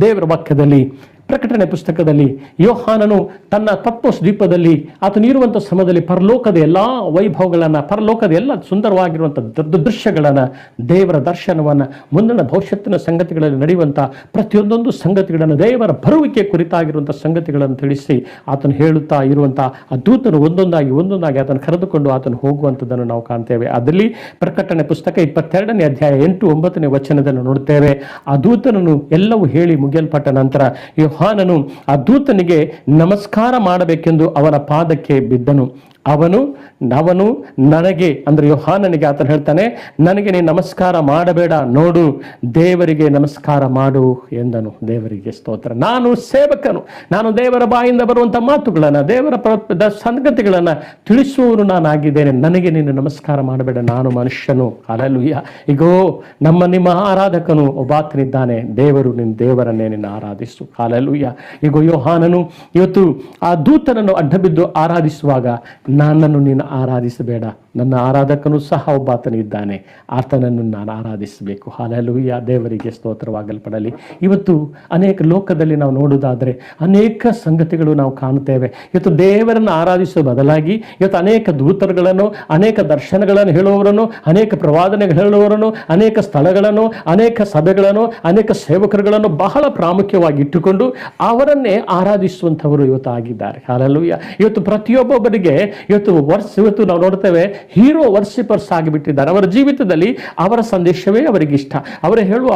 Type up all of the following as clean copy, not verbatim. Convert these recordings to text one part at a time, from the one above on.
ದೇವರ ವಾಕ್ಯದಲ್ಲಿ ಪ್ರಕಟಣೆ ಪುಸ್ತಕದಲ್ಲಿ ಯೋಹಾನನು ತನ್ನ ಪತ್ಮೋಸ್ ದ್ವೀಪದಲ್ಲಿ ಆತನಿರುವಂಥ ಸಮಯದಲ್ಲಿ ಪರಲೋಕದ ಎಲ್ಲ ವೈಭವಗಳನ್ನು, ಪರಲೋಕದ ಎಲ್ಲ ಸುಂದರವಾಗಿರುವಂಥ ದೃಶ್ಯಗಳನ್ನು, ದೇವರ ದರ್ಶನವನ್ನು, ಮುಂದಿನ ಭವಿಷ್ಯತ್ತಿನ ಸಂಗತಿಗಳಲ್ಲಿ ನಡೆಯುವಂಥ ಪ್ರತಿಯೊಂದೊಂದು ಸಂಗತಿಗಳನ್ನು, ದೇವರ ಬರುವಿಕೆ ಕುರಿತಾಗಿರುವಂಥ ಸಂಗತಿಗಳನ್ನು ತಿಳಿಸಿ ಆತನು ಹೇಳುತ್ತಾ ಇರುವಂಥ ಆ ದೂತನು ಒಂದೊಂದಾಗಿ ಆತನು ಕರೆದುಕೊಂಡು ಆತನು ಹೋಗುವಂಥದ್ದನ್ನು ನಾವು ಕಾಣ್ತೇವೆ. ಅದರಲ್ಲಿ ಪ್ರಕಟಣೆ ಪುಸ್ತಕ 22ನೇ ಅಧ್ಯಾಯ 8-9ನೇ ವಚನದಲ್ಲಿ ನೋಡ್ತೇವೆ. ಆ ದೂತನನ್ನು ಎಲ್ಲವೂ ಹೇಳಿ ಮುಗಿಯಲ್ಪಟ್ಟ ನಂತರ ಯೋಹಾನನು ಆ ದೂತನಿಗೆ ನಮಸ್ಕಾರ ಮಾಡಬೇಕೆಂದು ಅವನ ಪಾದಕ್ಕೆ ಬಿದ್ದನು. ಅವನು ನನಗೆ ಅಂದ್ರೆ ಯೋಹಾನನಿಗೆ ಆತನು ಹೇಳ್ತಾನೆ, ನನಗೆ ನೀನು ನಮಸ್ಕಾರ ಮಾಡಬೇಡ, ನೋಡು ದೇವರಿಗೆ ನಮಸ್ಕಾರ ಮಾಡು ಎಂದನು. ದೇವರಿಗೆ ಸ್ತೋತ್ರ. ನಾನು ಸೇವಕನು, ನಾನು ದೇವರ ಬಾಯಿಂದ ಬರುವಂಥ ಮಾತುಗಳನ್ನು, ದೇವರ ಸಂಗತಿಗಳನ್ನು ತಿಳಿಸುವವನು ನಾನಾಗಿದ್ದೇನೆ. ನನಗೆ ನೀನು ನಮಸ್ಕಾರ ಮಾಡಬೇಡ, ನಾನು ಮನುಷ್ಯನು. ಹಲ್ಲೆಲೂಯಾ. ಈಗೋ ನಿಮ್ಮ ಆರಾಧಕನು ಒಬ್ಬಾತನಿದ್ದಾನೆ, ದೇವರು ನಿನ್ನ ದೇವರನ್ನೇ ನಿನ್ನ ಆರಾಧಿಸು. ಹಲ್ಲೆಲೂಯಾ. ಈಗೋ ಯೋಹಾನನು ಇವತ್ತು ಆ ದೂತನನ್ನು ಅಡ್ಡಬಿದ್ದು ಆರಾಧಿಸುವಾಗ, ನನ್ನನ್ನು ನೀನು ಆರಾಧಿಸಬೇಡ, ನನ್ನ ಆರಾಧಕನು ಸಹ ಒಬ್ಬಾತನಿದ್ದಾನೆ, ಆತನನ್ನು ನಾನು ಆರಾಧಿಸಬೇಕು. ಹಲ್ಲೆಲೂಯಾ. ದೇವರಿಗೆ ಸ್ತೋತ್ರವಾಗಲ್ಪಡಲಿ. ಇವತ್ತು ಅನೇಕ ಲೋಕದಲ್ಲಿ ನಾವು ನೋಡುವುದಾದರೆ ಅನೇಕ ಸಂಗತಿಗಳು ನಾವು ಕಾಣುತ್ತೇವೆ. ಇವತ್ತು ದೇವರನ್ನು ಆರಾಧಿಸುವ ಬದಲಾಗಿ ಇವತ್ತು ಅನೇಕ ದೂತರುಗಳನ್ನು, ಅನೇಕ ದರ್ಶನಗಳನ್ನು ಹೇಳುವವರನ್ನು, ಅನೇಕ ಪ್ರವಾದನೆಗಳು ಹೇಳುವವರನ್ನು, ಅನೇಕ ಸ್ಥಳಗಳನ್ನು, ಅನೇಕ ಸಭೆಗಳನ್ನು, ಅನೇಕ ಸೇವಕರುಗಳನ್ನು ಬಹಳ ಪ್ರಾಮುಖ್ಯವಾಗಿ ಇಟ್ಟುಕೊಂಡು ಅವರನ್ನೇ ಆರಾಧಿಸುವಂಥವರು ಇವತ್ತು ಆಗಿದ್ದಾರೆ. ಹಲ್ಲೆಲೂಯಾ. ಇವತ್ತು ಪ್ರತಿಯೊಬ್ಬೊಬ್ಬರಿಗೆ ಇವತ್ತು ನಾವು ನೋಡ್ತೇವೆ, ಹೀರೋ ವರ್ಷಿಪರ್ಸ್ ಆಗಿಬಿಟ್ಟಿದ್ದಾರೆ. ಅವರ ಜೀವಿತದಲ್ಲಿ ಅವರ ಸಂದೇಶವೇ ಅವರಿಗೆ ಇಷ್ಟ,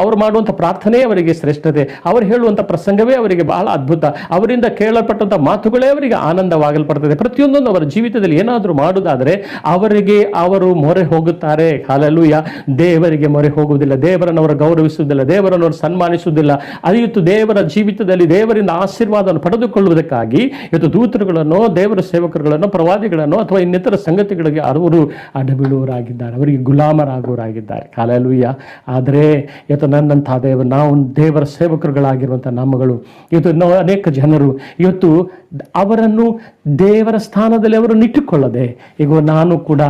ಅವರು ಮಾಡುವಂಥ ಪ್ರಾರ್ಥನೆ ಅವರಿಗೆ ಶ್ರೇಷ್ಠತೆ, ಅವರು ಹೇಳುವಂಥ ಪ್ರಸಂಗವೇ ಅವರಿಗೆ ಬಹಳ ಅದ್ಭುತ, ಅವರಿಂದ ಕೇಳಲ್ಪಟ್ಟಂಥ ಮಾತುಗಳೇ ಅವರಿಗೆ ಆನಂದವಾಗಲ್ಪಡ್ತದೆ. ಪ್ರತಿಯೊಂದನ್ನು ಅವರ ಜೀವಿತದಲ್ಲಿ ಏನಾದರೂ ಮಾಡುವುದಾದರೆ ಅವರು ಮೊರೆ ಹೋಗುತ್ತಾರೆ. ಹಲ್ಲೆಲೂಯಾ. ದೇವರಿಗೆ ಮೊರೆ ಹೋಗುವುದಿಲ್ಲ, ದೇವರನ್ನು ಅವರು ಗೌರವಿಸುವುದಿಲ್ಲ, ದೇವರನ್ನು ಅವರು ಸನ್ಮಾನಿಸುವುದಿಲ್ಲ. ಅದು ದೇವರ ಜೀವಿತದಲ್ಲಿ ದೇವರಿಂದ ಆಶೀರ್ವಾದವನ್ನು ಪಡೆದುಕೊಳ್ಳುವುದಕ್ಕಾಗಿ ಇವತ್ತು ದೂತರುಗಳನ್ನು, ದೇವರ ಸೇವಕರುಗಳನ್ನು, ಪ್ರವಾದಿಗಳನ್ನು ಅಥವಾ ಇನ್ನಿತರ ಸಂಗತಿಗಳಿಗೆ ಅವರು ಅಡಬೀಳುವವರಾಗಿದ್ದಾರೆ, ಅವರಿಗೆ ಗುಲಾಮರಾಗುವವರಾಗಿದ್ದಾರೆ. ಹಲ್ಲೆಲೂಯಾ. ಆದರೆ ಇವತ್ತು ನನ್ನಂತಹ ನಾವು ದೇವರ ಸೇವಕರುಗಳಾಗಿರುವಂಥ ನಮ್ಮಗಳು ಇವತ್ತು ಅನೇಕ ಜನರು ಇವತ್ತು ಅವರನ್ನು ದೇವರ ಸ್ಥಾನದಲ್ಲಿ ಅವರು ಇಟ್ಟುಕೊಳ್ಳದೆ, ಈಗ ನಾನು ಕೂಡ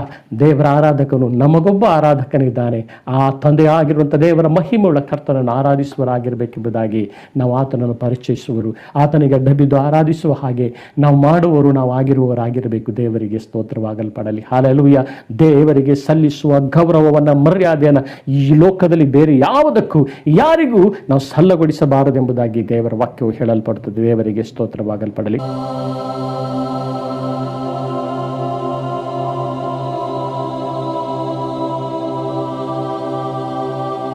ದೇವರ ಆರಾಧಕನು, ನಮಗೊಬ್ಬ ಆರಾಧಕನಿದ್ದಾನೆ, ಆ ತಂದೆ ಆಗಿರುವಂಥ ದೇವರ ಮಹಿಮೆಯುಳ್ಳ ಕರ್ತನನ್ನು ಆರಾಧಿಸುವರಾಗಿರಬೇಕೆಂಬುದಾಗಿ ನಾವು ಆತನನ್ನು ಪರಿಚಯಿಸುವರು, ಆತನಿಗೆ ಅಡ್ಡಬಿದ್ದು ಆರಾಧಿಸುವ ಹಾಗೆ ನಾವು ಮಾಡುವವರು ನಾವು ಆಗಿರುವವರಾಗಿರಬೇಕು. ದೇವರಿಗೆ ಸ್ತೋತ್ರವಾಗಲ್ಪಡಲಿ. ಹಲ್ಲೆಲೂಯಾ. ದೇವರಿಗೆ ಸಲ್ಲಿಸುವ ಗೌರವವನ್ನು, ಮರ್ಯಾದೆಯನ್ನು ಈ ಲೋಕದಲ್ಲಿ ಬೇರೆ ಯಾವುದಕ್ಕೂ ಯಾರಿಗೂ ನಾವು ಸಲ್ಲಗೊಳಿಸಬಾರದೆಂಬುದಾಗಿ ದೇವರ ವಾಕ್ಯವು ಹೇಳಲ್ಪಡುತ್ತದೆ. ದೇವರಿಗೆ ಸ್ತೋತ್ರವಾಗಲ್ಪಡಲಿ.